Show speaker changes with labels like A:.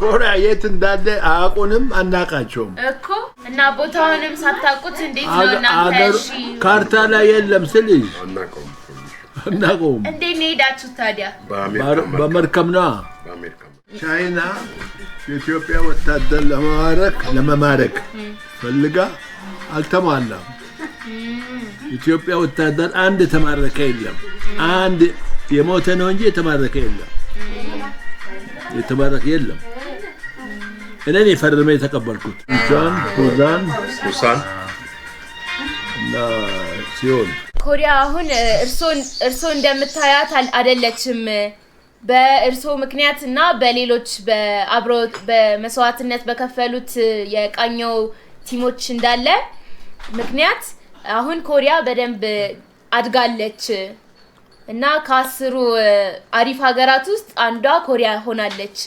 A: ኮሪያ የት እንዳለ አያውቁንም አናቃቸውም
B: እኮ እና ቦታውንም ሳታውቁት እንዴት ነው እናንተ እሺ
A: ካርታ ላይ የለም ስልሽ አናውቀውም
B: እንዴት ነው ሄዳችሁ ታዲያ
A: በመርከብ ነው ቻይና የኢትዮጵያ ወታደር ለመማረክ ፈልጋ አልተሟላም ኢትዮጵያ ወታደር አንድ ተማረከ የለም አንድ የሞተ ነው እንጂ የተማረከ የለም እኔ ፈርሜ ተቀበልኩት ሱዳን እና ሲኦል
B: ኮሪያ አሁን እርሶ እንደምታያት አይደለችም በእርሶ ምክንያትና በሌሎች በአብሮ በመስዋዕትነት በከፈሉት የቃኘው ቲሞች እንዳለ ምክንያት አሁን ኮሪያ በደንብ አድጋለች እና ከ10 አሪፍ ሀገራት ውስጥ አንዷ ኮሪያ ሆናለች